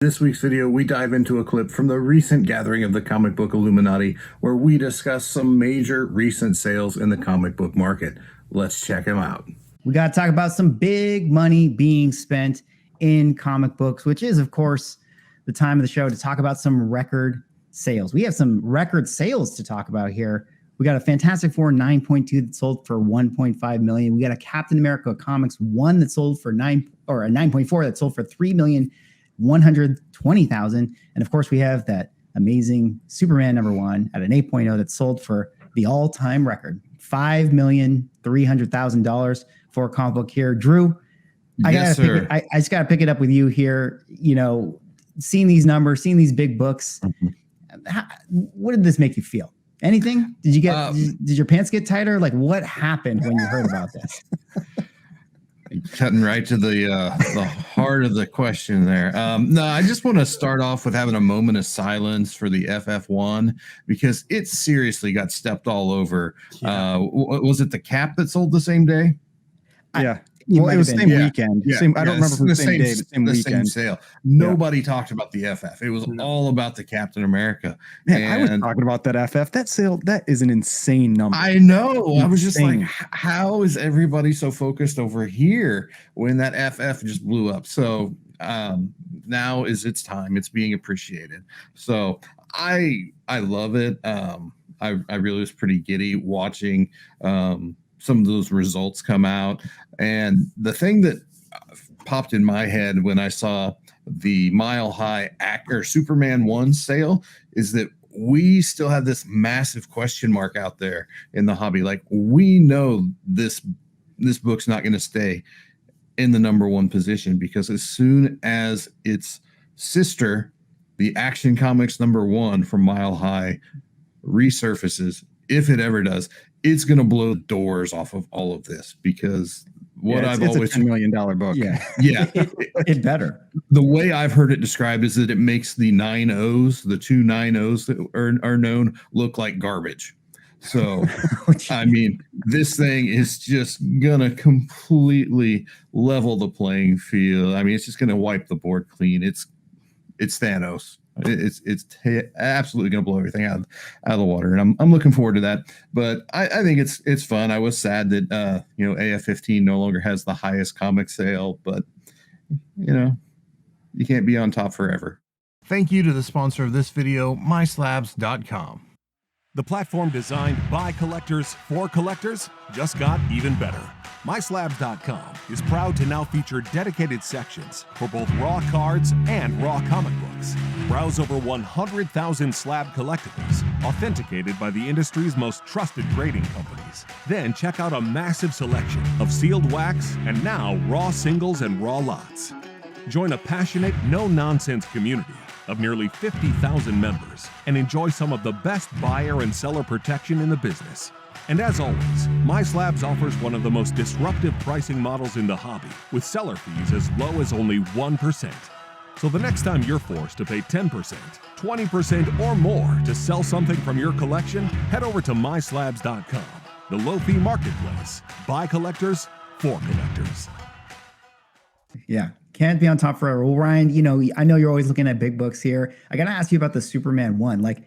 This week's video, we dive into a clip from the recent gathering of the comic book Illuminati, where we discuss some major recent sales in the comic book market. Let's check them out. We got to talk about some big money being spent in comic books, which is, of course, the time of the show to talk about some record sales. We have some record sales to talk about here. We got a Fantastic Four 9.2 that sold for 1.5 million. We got a Captain America Comics 1 that sold for a 9.4 that sold for 3,120,000. And of course, we have that amazing Superman #1 at an 8.0 that sold for the all-time record, $5,300,000 for a comic book here. Drew, I just got to pick it up with you here. You know, seeing these numbers, seeing these big books, what did this make you feel? Anything? Did you get? Did your pants get tighter? Like, what happened when you heard about this? Cutting right to the heart of the question there. No, I just want to start off with having a moment of silence for the FF1 because it seriously got stepped all over. Yeah. Was it the Cap that sold the same day? Yeah. Well, it was the same weekend. Yeah. I don't remember from the same day, but same weekend. Same sale. Nobody talked about the FF. It was all about the Captain America. Man, I was talking about that FF. That sale, that is an insane number. I know. Insane. I was just like, how is everybody so focused over here when that FF just blew up? So now is its time. It's being appreciated. So I love it. I really was pretty giddy watching some of those results come out. And the thing that popped in my head when I saw the Mile High Superman 1 sale is that we still have this massive question mark out there in the hobby. Like, we know this book's not going to stay in the #1 position because as soon as its sister, the Action Comics #1 from Mile High, resurfaces, if it ever does, it's going to blow the doors off of all of this because it's always a $10 million book. Yeah. It better. The way I've heard it described is that it makes the 9-0s, the two 9-0s that are known, look like garbage. So, I mean, this thing is just going to completely level the playing field. I mean, it's just going to wipe the board clean. It's Thanos. It's absolutely going to blow everything out of the water, and I'm looking forward to that. But I think it's fun. I was sad that AF-15 no longer has the highest comic sale, but you can't be on top forever. Thank you to the sponsor of this video, MySlabs.com. The platform designed by collectors for collectors just got even better. MySlabs.com is proud to now feature dedicated sections for both raw cards and raw comic books. Browse over 100,000 slab collectibles, authenticated by the industry's most trusted grading companies. Then check out a massive selection of sealed wax and now raw singles and raw lots. Join a passionate, no-nonsense community of nearly 50,000 members and enjoy some of the best buyer and seller protection in the business. And as always, MySlabs offers one of the most disruptive pricing models in the hobby, with seller fees as low as only 1%. So the next time you're forced to pay 10%, 20%, or more to sell something from your collection, head over to MySlabs.com, the low-fee marketplace, by collectors, for collectors. Yeah. Can't be on top forever. Well, Ryan, I know you're always looking at big books here. I got to ask you about the Superman 1. Like,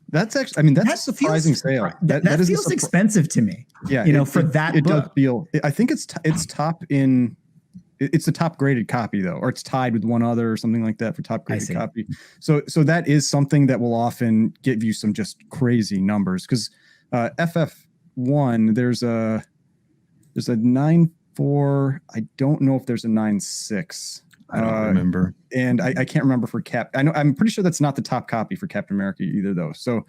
that's actually, that's a surprising sale. That feels expensive to me. Yeah. For that book. It does feel, I think it's top in, it's the top graded copy though, or it's tied with one other or something like that for top graded copy. So that is something that will often give you some just crazy numbers. Cause FF1, there's a 9.4. I don't know if there's a 9.6. I don't remember. And I can't remember for Cap. I'm pretty sure that's not the top copy for Captain America either, though. So,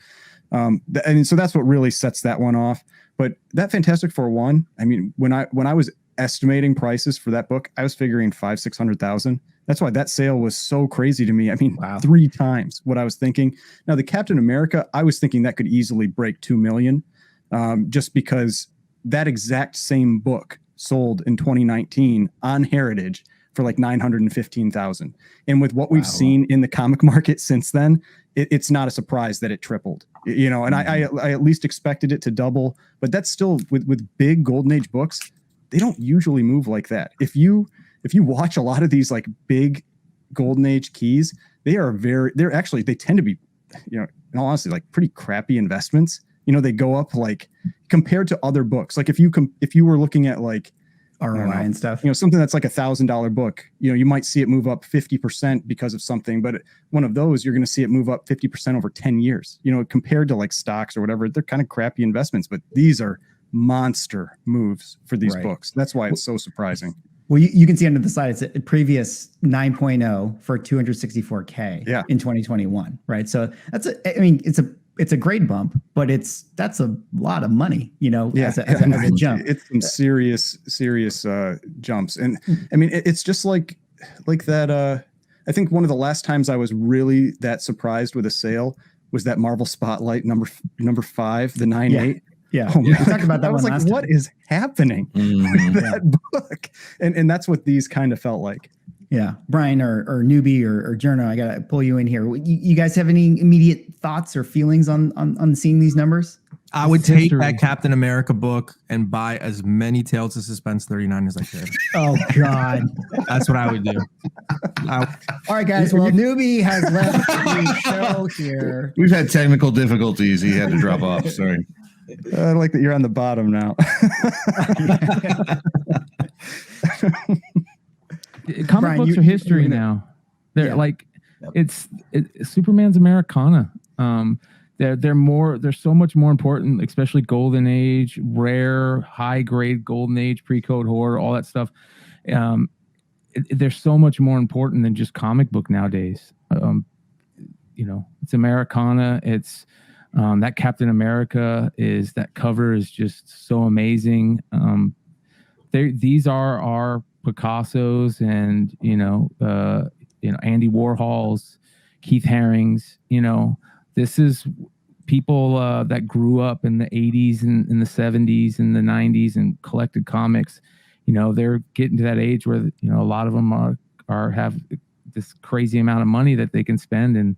so that's what really sets that one off. But that Fantastic Four 1, I mean, when I was estimating prices for that book, I was figuring 500,000-600,000. That's why that sale was so crazy to me. I mean, 3 times what I was thinking. Now, the Captain America, I was thinking that could easily break 2 million, just because that exact same book sold in 2019 on Heritage for like 915,000. And with what we've seen in the comic market since then, it's not a surprise that it tripled, and I at least expected it to double, but that's still with big Golden Age books, they don't usually move like that. If you watch a lot of these like big golden age keys, they tend to be, you know, in all honesty, like pretty crappy investments. You know, they go up like compared to other books. Like if you were looking at like ROI and stuff, you know, something that's like $1,000 book, you know, you might see it move up 50% because of something, but one of those, you're going to see it move up 50% over 10 years, you know, compared to like stocks or whatever. They're kind of crappy investments, but these are monster moves for these books. That's why it's so surprising. Well, you can see under the slide, it's a previous 9.0 for 264K in 2021, right? So it's a great bump, but that's a lot of money, you know, as a jump. It's some serious jumps. And I mean, it's just like that. I think one of the last times I was really that surprised with a sale was that Marvel Spotlight number 5, the 9.8. Yeah. Oh, We talked about that I was one like, last what time. is happening with that book? And that's what these kind of felt like. Yeah. Brian or Newbie or Journo, I got to pull you in here. You guys have any immediate thoughts or feelings on seeing these numbers? I would take that Captain America book and buy as many Tales of Suspense 39 as I could. Oh, God. That's what I would do. All right, guys. Well, Newbie has left the show here. We've had technical difficulties. He had to drop off. Sorry. I like that you're on the bottom now. Comic Brian, books are history now. They're like it's Superman's Americana. They're so much more important, especially Golden Age, rare, high grade Golden Age, pre-code horror, all that stuff. They're so much more important than just comic book nowadays. You know, it's Americana. It's that Captain America that cover is just so amazing. These are our Picassos and Andy Warhols, Keith Haring's. You know, this is people that grew up in the 80s and in the 70s and the 90s and collected comics. You know, they're getting to that age where, you know, a lot of them have this crazy amount of money that they can spend, and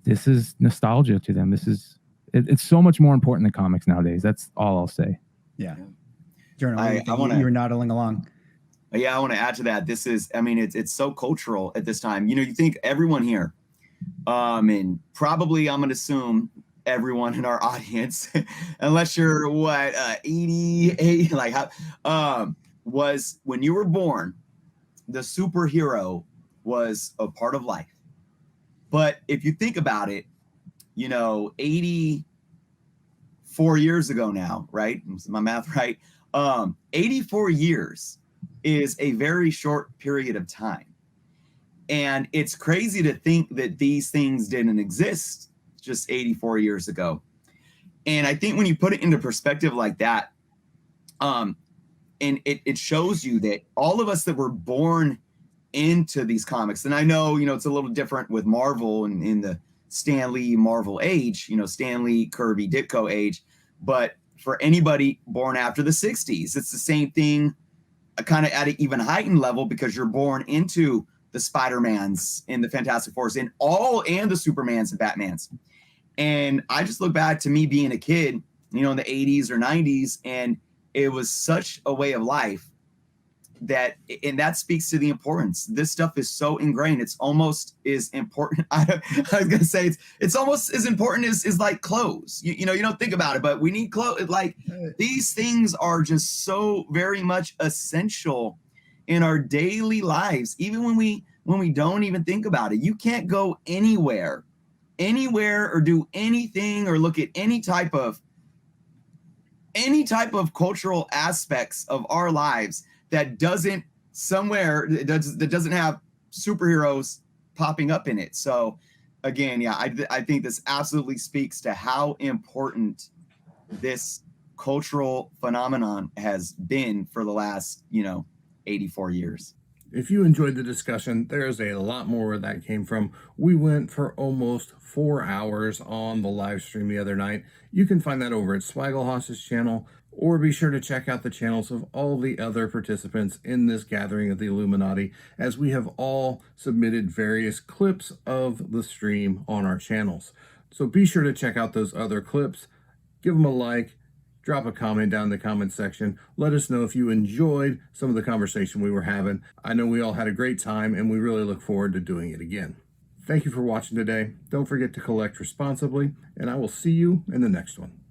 this is nostalgia to them. It's so much more important than comics nowadays. That's all I'll say. Yeah. Journal, you were nodding along. Yeah, I want to add to that. This is, I mean, it's so cultural at this time. You know, you think everyone here, and probably I'm going to assume everyone in our audience, unless you're 88, like how, was when you were born, the superhero was a part of life. But if you think about it, you know, 84 years ago now, right? Is my math right? 84 years is a very short period of time. And it's crazy to think that these things didn't exist just 84 years ago. And I think when you put it into perspective like that, and it shows you that all of us that were born into these comics, and I know, you know, it's a little different with Marvel and in the Stan Lee Marvel age, you know, Stan Lee, Kirby, Ditko age, but for anybody born after the 60s, it's the same thing, kind of at an even heightened level, because you're born into the Spider-Mans and the Fantastic Fours and the Supermans and Batmans. And I just look back to me being a kid, you know, in the 80s or 90s, and it was such a way of life that speaks to the importance. This stuff is so ingrained. It's almost as important. I was going to say it's almost as important as like clothes. You know, you don't think about it, but we need clothes. Like these things are just so very much essential in our daily lives. Even when we don't even think about it, you can't go anywhere or do anything or look at any type of cultural aspects of our lives that doesn't have superheroes popping up in it. So again, yeah, I think this absolutely speaks to how important this cultural phenomenon has been for the last, 84 years. If you enjoyed the discussion, there's a lot more where that came from. We went for almost 4 hours on the live stream the other night. You can find that over at Swaggelhoss's channel, or be sure to check out the channels of all the other participants in this gathering of the Illuminati, as we have all submitted various clips of the stream on our channels. So be sure to check out those other clips, give them a like, drop a comment down in the comment section. Let us know if you enjoyed some of the conversation we were having. I know we all had a great time, and we really look forward to doing it again. Thank you for watching today. Don't forget to collect responsibly, and I will see you in the next one.